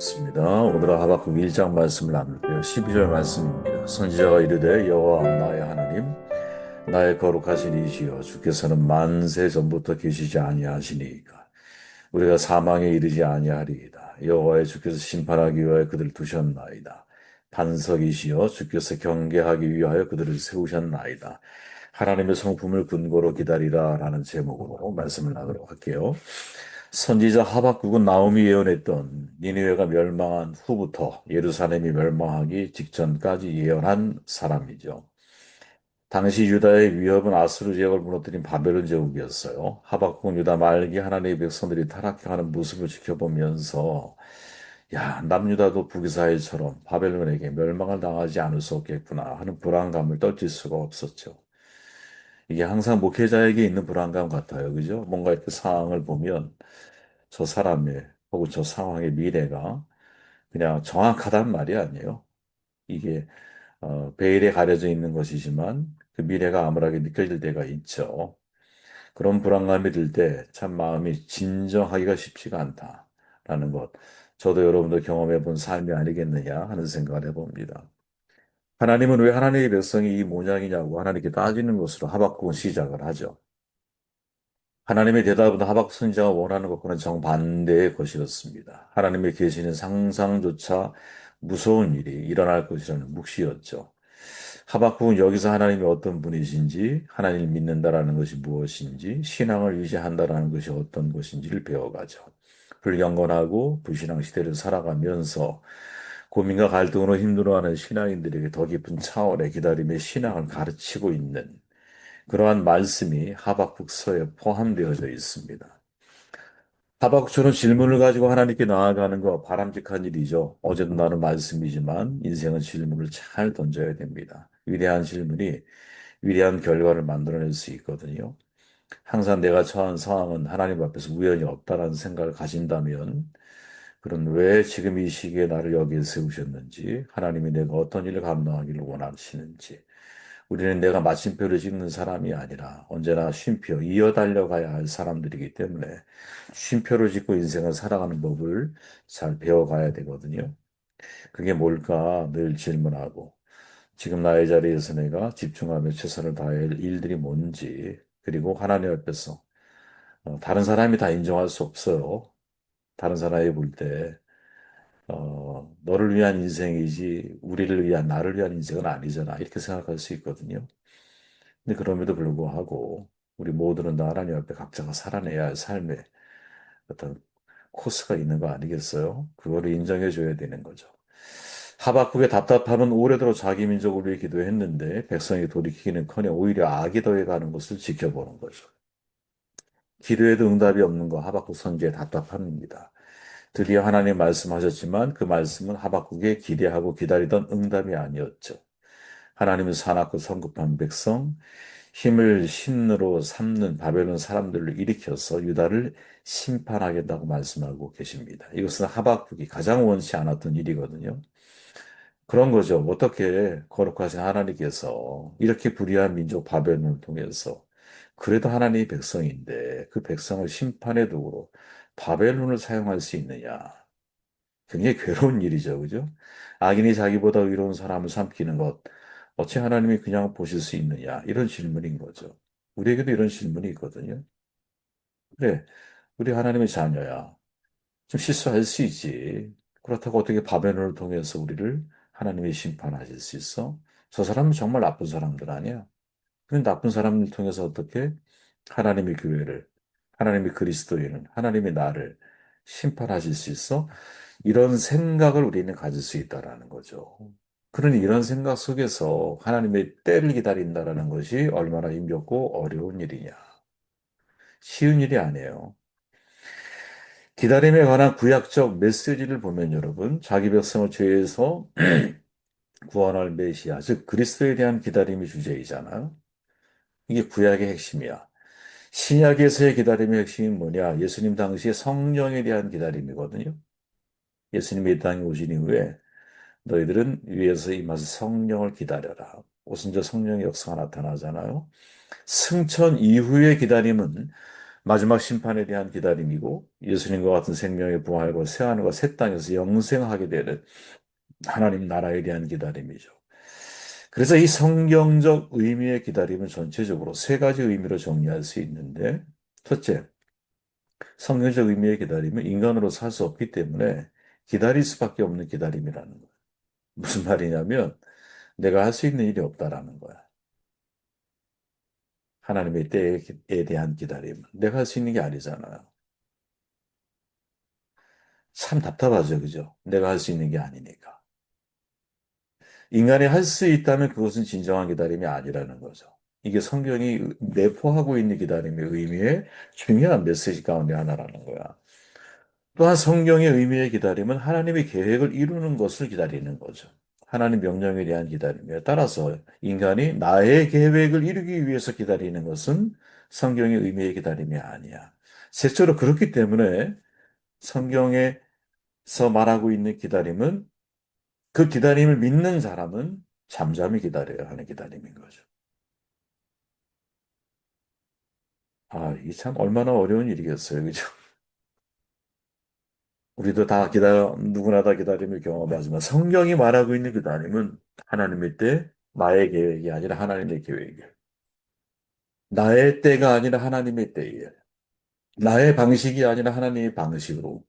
습니다. 오늘은 하박국 1장 말씀을 나눌게요. 12절 말씀입니다. 선지자가 이르되 여호와 나의 하나님 나의 거룩하신 이시여 주께서는 만세 전부터 계시지 아니하시니이까 우리가 사망에 이르지 아니하리이다. 여호와의 주께서 심판하기 위하여 그들을 두셨나이다. 반석이시여 주께서 경계하기 위하여 그들을 세우셨나이다. 하나님의 성품을 근거로 기다리라 라는 제목으로 말씀을 나누도록 할게요. 선지자 하박국은 나홈이 예언했던 니느웨가 멸망한 후부터 예루살렘이 멸망하기 직전까지 예언한 사람이죠. 당시 유다의 위협은 아수르 제국을 무너뜨린 바벨론 제국이었어요. 하박국은 유다 말기 하나님의 백성들이 타락해가는 모습을 지켜보면서 남유다도 북이스라엘처럼 바벨론에게 멸망을 당하지 않을 수 없겠구나 하는 불안감을 떨칠 수가 없었죠. 이게 항상 목회자에게 있는 불안감 같아요. 그죠? 뭔가 이렇게 상황을 보면 저 사람의 혹은 저 상황의 미래가 그냥 정확하단 말이 아니에요. 이게 베일에 가려져 있는 것이지만 그 미래가 암울하게 느껴질 때가 있죠. 그런 불안감이 들 때 참 마음이 진정하기가 쉽지가 않다라는 것. 저도 여러분도 경험해 본 삶이 아니겠느냐 하는 생각을 해봅니다. 하나님은 왜 하나님의 백성이 이 모양이냐고 하나님께 따지는 것으로 하박국은 시작을 하죠. 하나님의 대답은 하박국 선지자가 원하는 것과는 정반대의 것이었습니다. 하나님의 계시는 상상조차 무서운 일이 일어날 것이라는 묵시였죠. 하박국은 여기서 하나님이 어떤 분이신지, 하나님을 믿는다라는 것이 무엇인지, 신앙을 유지한다라는 것이 어떤 것인지를 배워가죠. 불경건하고 불신앙 시대를 살아가면서 고민과 갈등으로 힘들어하는 신앙인들에게 더 깊은 차원의 기다림의 신앙을 가르치고 있는 그러한 말씀이 하박국서에 포함되어져 있습니다. 하박국처럼 질문을 가지고 하나님께 나아가는 거 바람직한 일이죠. 어제도 나눈 말씀이지만 인생은 질문을 잘 던져야 됩니다. 위대한 질문이 위대한 결과를 만들어낼 수 있거든요. 항상 내가 처한 상황은 하나님 앞에서 우연히 없다라는 생각을 가진다면 그럼 왜 지금 이 시기에 나를 여기에 세우셨는지, 하나님이 내가 어떤 일을 감당하기를 원하시는지, 우리는 내가 마침표를 찍는 사람이 아니라 언제나 쉼표, 이어 달려가야 할 사람들이기 때문에 쉼표를 찍고 인생을 살아가는 법을 잘 배워가야 되거든요. 그게 뭘까 늘 질문하고, 지금 나의 자리에서 내가 집중하며 최선을 다해야 할 일들이 뭔지, 그리고 하나님 앞에서 다른 사람이 다 인정할 수 없어요. 다른 사람이 볼 때, 너를 위한 인생이지, 우리를 위한, 나를 위한 인생은 아니잖아. 이렇게 생각할 수 있거든요. 근데 그럼에도 불구하고, 우리 모두는 다 하나님 앞에 각자가 살아내야 할 삶의 어떤 코스가 있는 거 아니겠어요? 그거를 인정해 줘야 되는 거죠. 하박국의 답답함은 오래도록 자기 민족을 위해 기도했는데, 백성이 돌이키기는커녕 오히려 악이 더해가는 것을 지켜보는 거죠. 기도에도 응답이 없는 거 하박국 선지의 답답함입니다. 드디어 하나님 말씀하셨지만 그 말씀은 하박국에 기대하고 기다리던 응답이 아니었죠. 하나님은 사납고 성급한 백성, 힘을 신으로 삼는 바벨론 사람들을 일으켜서 유다를 심판하겠다고 말씀하고 계십니다. 이것은 하박국이 가장 원치 않았던 일이거든요. 그런 거죠. 어떻게 거룩하신 하나님께서 이렇게 불의한 민족 바벨론을 통해서 그래도 하나님의 백성인데 그 백성을 심판의 도구로 바벨론을 사용할 수 있느냐. 굉장히 괴로운 일이죠. 그죠? 악인이 자기보다 의로운 사람을 삼키는 것. 어찌 하나님이 그냥 보실 수 있느냐. 이런 질문인 거죠. 우리에게도 이런 질문이 있거든요. 그래, 우리 하나님의 자녀야. 좀 실수할 수 있지. 그렇다고 어떻게 바벨론을 통해서 우리를 하나님이 심판하실 수 있어? 저 사람은 정말 나쁜 사람들 아니야. 그 나쁜 사람을 통해서 어떻게 하나님의 교회를, 하나님의 그리스도인을, 하나님의 나를 심판하실 수 있어? 이런 생각을 우리는 가질 수 있다라는 거죠. 그러니 이런 생각 속에서 하나님의 때를 기다린다라는 것이 얼마나 힘겹고 어려운 일이냐. 쉬운 일이 아니에요. 기다림에 관한 구약적 메시지를 보면 여러분, 자기 백성을 죄에서 구원할 메시아, 즉 그리스도에 대한 기다림이 주제이잖아요. 이게 구약의 핵심이야. 신약에서의 기다림의 핵심이 뭐냐? 예수님 당시에 성령에 대한 기다림이거든요. 예수님이 이 땅에 오신 이후에 너희들은 위에서 임하신 성령을 기다려라. 오순절 성령의 역사가 나타나잖아요. 승천 이후의 기다림은 마지막 심판에 대한 기다림이고 예수님과 같은 생명의 부활과 새하늘과 새 땅에서 영생하게 되는 하나님 나라에 대한 기다림이죠. 그래서 이 성경적 의미의 기다림은 전체적으로 세 가지 의미로 정리할 수 있는데, 첫째, 성경적 의미의 기다림은 인간으로 살 수 없기 때문에 기다릴 수밖에 없는 기다림이라는 거예요. 무슨 말이냐면 내가 할 수 있는 일이 없다라는 거야. 하나님의 때에 대한 기다림. 내가 할 수 있는 게 아니잖아요. 참 답답하죠, 그죠? 내가 할 수 있는 게 아니니까. 인간이 할 수 있다면 그것은 진정한 기다림이 아니라는 거죠. 이게 성경이 내포하고 있는 기다림의 의미의 중요한 메시지 가운데 하나라는 거야. 또한 성경의 의미의 기다림은 하나님의 계획을 이루는 것을 기다리는 거죠. 하나님 명령에 대한 기다림이에 따라서 인간이 나의 계획을 이루기 위해서 기다리는 것은 성경의 의미의 기다림이 아니야. 셋째로 그렇기 때문에 성경에서 말하고 있는 기다림은 그 기다림을 믿는 사람은 잠잠히 기다려야 하는 기다림인 거죠. 아, 이게 참 얼마나 어려운 일이겠어요. 그죠? 우리도 다 누구나 다 기다림을 경험하지만 성경이 말하고 있는 기다림은 하나님의 때, 나의 계획이 아니라 하나님의 계획이에요. 나의 때가 아니라 하나님의 때예요. 나의 방식이 아니라 하나님의 방식으로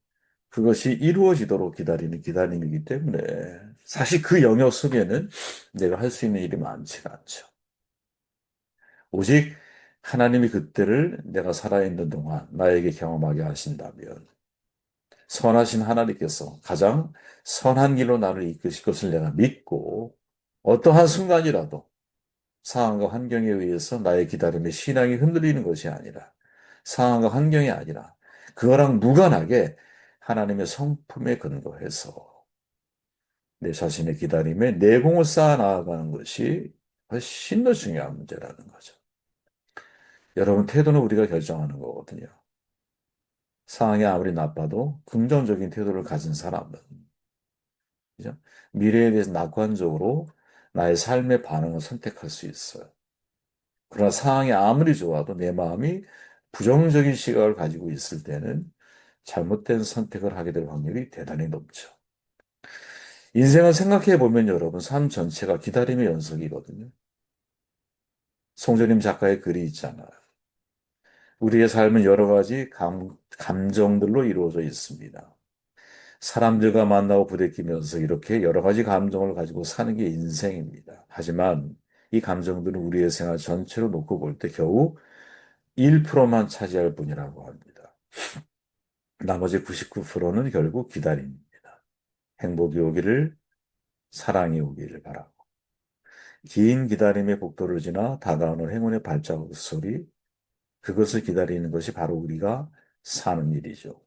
그것이 이루어지도록 기다리는 기다림이기 때문에 사실 그 영역 속에는 내가 할 수 있는 일이 많지가 않죠. 오직 하나님이 그때를 내가 살아있는 동안 나에게 경험하게 하신다면 선하신 하나님께서 가장 선한 길로 나를 이끄실 것을 내가 믿고 어떠한 순간이라도 상황과 환경에 의해서 나의 기다림의 신앙이 흔들리는 것이 아니라 상황과 환경이 아니라 그거랑 무관하게 하나님의 성품에 근거해서 내 자신의 기다림에 내공을 쌓아 나아가는 것이 훨씬 더 중요한 문제라는 거죠. 여러분, 태도는 우리가 결정하는 거거든요. 상황이 아무리 나빠도 긍정적인 태도를 가진 사람은, 그죠? 미래에 대해서 낙관적으로 나의 삶의 반응을 선택할 수 있어요. 그러나 상황이 아무리 좋아도 내 마음이 부정적인 시각을 가지고 있을 때는 잘못된 선택을 하게 될 확률이 대단히 높죠. 인생을 생각해 보면 여러분, 삶 전체가 기다림의 연속이거든요. 송재림 작가의 글이 있잖아요. 우리의 삶은 여러 가지 감정들로 이루어져 있습니다. 사람들과 만나고 부대끼면서 이렇게 여러 가지 감정을 가지고 사는 게 인생입니다. 하지만 이 감정들은 우리의 생활 전체로 놓고 볼 때 겨우 1%만 차지할 뿐이라고 합니다. 나머지 99%는 결국 기다림입니다. 행복이 오기를, 사랑이 오기를 바라고. 긴 기다림의 복도를 지나 다가오는 행운의 발자국 소리, 그것을 기다리는 것이 바로 우리가 사는 일이죠.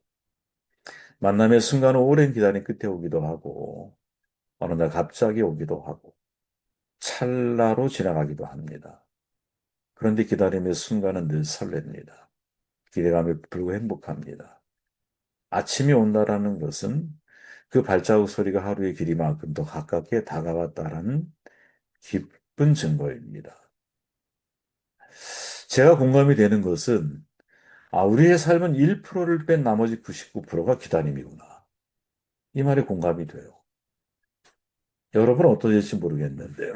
만남의 순간은 오랜 기다림 끝에 오기도 하고, 어느 날 갑자기 오기도 하고, 찰나로 지나가기도 합니다. 그런데 기다림의 순간은 늘 설렙니다. 기대감이 불고 행복합니다. 아침이 온다라는 것은 그 발자국 소리가 하루의 길이만큼 더 가깝게 다가왔다라는 기쁜 증거입니다. 제가 공감이 되는 것은 우리의 삶은 1%를 뺀 나머지 99%가 기다림이구나. 이 말에 공감이 돼요. 여러분은 어떠실지 모르겠는데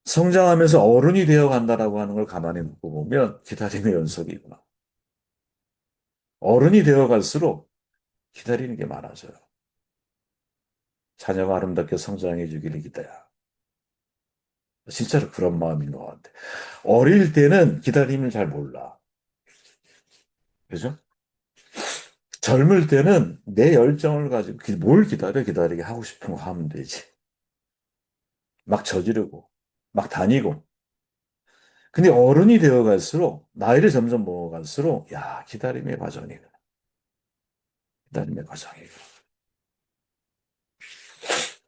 성장하면서 어른이 되어 간다라고 하는 걸 가만히 놓고 보면 기다림의 연속이구나. 어른이 되어 갈수록 기다리는 게 많아져요. 자녀가 아름답게 성장해 주기를 기다려. 진짜로 그런 마음인 것 같아. 어릴 때는 기다림을 잘 몰라. 그죠? 젊을 때는 내 열정을 가지고 뭘 기다리게 하고 싶은 거 하면 되지. 막 저지르고, 막 다니고. 근데 어른이 되어 갈수록, 나이를 점점 먹어갈수록, 야, 기다림의 과정이구나. 기다림의 과정이구나.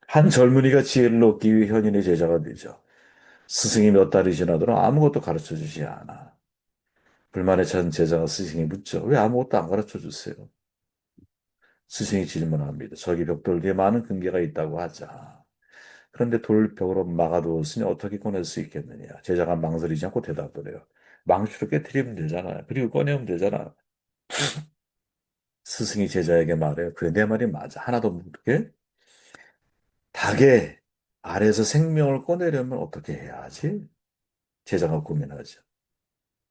한 젊은이가 지혜를 얻기 위해 현인의 제자가 되죠. 스승이 몇 달이 지나도록 아무것도 가르쳐 주지 않아. 불만에 찬 제자가 스승이 묻죠. 왜 아무것도 안 가르쳐 주세요? 스승이 질문합니다. 저기 벽돌 뒤에 많은 금괴가 있다고 하자. 그런데 돌벽으로 막아두었으니 어떻게 꺼낼 수 있겠느냐. 제자가 망설이지 않고 대답을 해요. 망치로 깨트리면 되잖아요. 그리고 꺼내면 되잖아. 스승이 제자에게 말해요. 그래, 내 말이 맞아. 하나도 모르게 닭의 알에서 생명을 꺼내려면 어떻게 해야 하지? 제자가 고민하죠.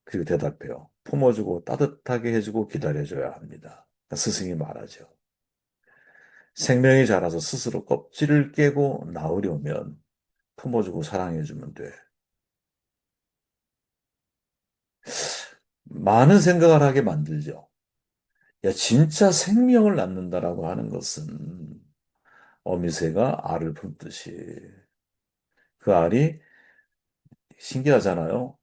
그리고 대답해요. 품어주고 따뜻하게 해주고 기다려줘야 합니다. 스승이 말하죠. 생명이 자라서 스스로 껍질을 깨고 나오려면 품어주고 사랑해주면 돼. 많은 생각을 하게 만들죠. 야, 진짜 생명을 낳는다라고 하는 것은 어미새가 알을 품듯이 그 알이 신기하잖아요.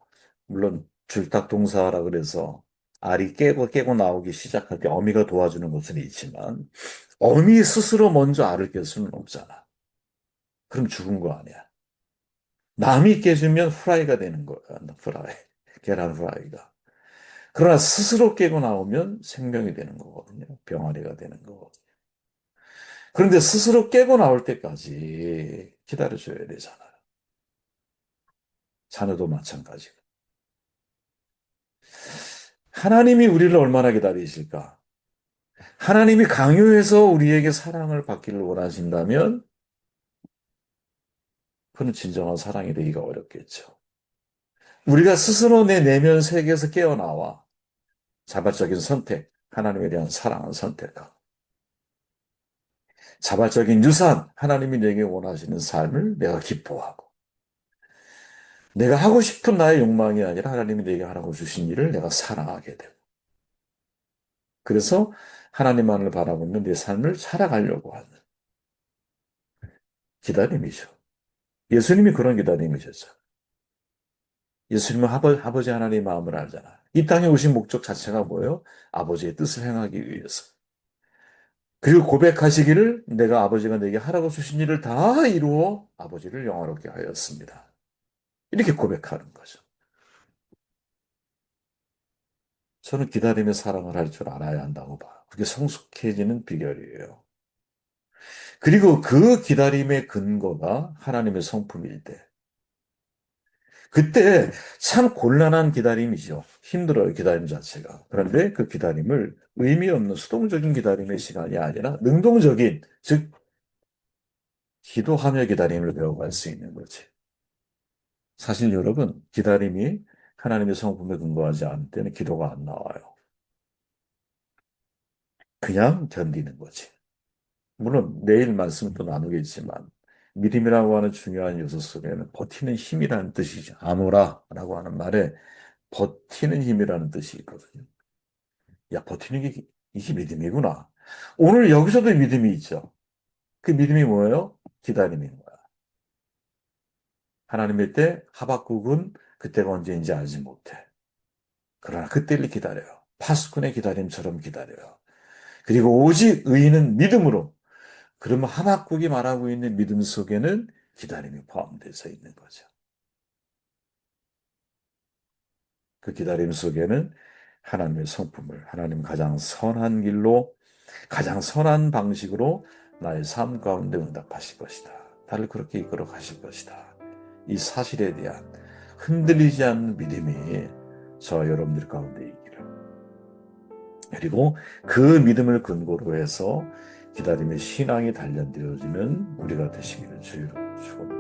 물론 줄탁동사라 그래서 알이 깨고 나오기 시작할 때 어미가 도와주는 것은 있지만 어미 스스로 먼저 알을 깰 수는 없잖아. 그럼 죽은 거 아니야. 남이 깨주면 후라이가 되는 거야. 후라이. 계란 후라이가. 그러나 스스로 깨고 나오면 생명이 되는 거거든요. 병아리가 되는 거거든요. 그런데 스스로 깨고 나올 때까지 기다려줘야 되잖아요. 자녀도 마찬가지고. 하나님이 우리를 얼마나 기다리실까? 하나님이 강요해서 우리에게 사랑을 받기를 원하신다면 그는 진정한 사랑이 되기가 어렵겠죠. 우리가 스스로 내 내면 세계에서 깨어나와 자발적인 선택, 하나님에 대한 사랑을 선택하고 자발적인 유산, 하나님이 내게 원하시는 삶을 내가 기뻐하고 내가 하고 싶은 나의 욕망이 아니라 하나님이 내게 하라고 주신 일을 내가 사랑하게 되고 그래서 하나님만을 바라보며 내 삶을 살아가려고 하는 기다림이죠. 예수님이 그런 기다림이셨죠. 예수님은 아버지 하나님의 마음을 알잖아. 이 땅에 오신 목적 자체가 뭐예요? 아버지의 뜻을 행하기 위해서. 그리고 고백하시기를 내가 아버지가 내게 하라고 주신 일을 다 이루어 아버지를 영화롭게 하였습니다. 이렇게 고백하는 거죠. 저는 기다림의 사랑을 할 줄 알아야 한다고 봐요. 그게 성숙해지는 비결이에요. 그리고 그 기다림의 근거가 하나님의 성품일 때. 그때 참 곤란한 기다림이죠. 힘들어요, 기다림 자체가. 그런데 그 기다림을 의미 없는 수동적인 기다림의 시간이 아니라 능동적인, 즉, 기도하며 기다림을 배워갈 수 있는 거지. 사실 여러분, 기다림이 하나님의 성품에 근거하지 않을 때는 기도가 안 나와요. 그냥 견디는 거지. 물론 내일 말씀 또 나누겠지만, 믿음이라고 하는 중요한 요소 속에는 버티는 힘이라는 뜻이죠. 아노라라고 하는 말에 버티는 힘이라는 뜻이 있거든요. 야, 버티는 게 이게 믿음이구나. 오늘 여기서도 믿음이 있죠. 그 믿음이 뭐예요? 기다림인 거야. 하나님의 때 하박국은 그때가 언제인지 알지 못해. 그러나 그때를 기다려요. 파수꾼의 기다림처럼 기다려요. 그리고 오직 의인은 믿음으로. 그러면 하박국이 말하고 있는 믿음 속에는 기다림이 포함되어 있는 거죠. 그 기다림 속에는 하나님의 성품을 하나님 가장 선한 길로 가장 선한 방식으로 나의 삶 가운데 응답하실 것이다. 나를 그렇게 이끌어 가실 것이다. 이 사실에 대한 흔들리지 않는 믿음이 저와 여러분들 가운데 있기를. 그리고 그 믿음을 근거로 해서 기다림의 신앙이 단련되어지는 우리가 되시기를 주의로 축원합니다.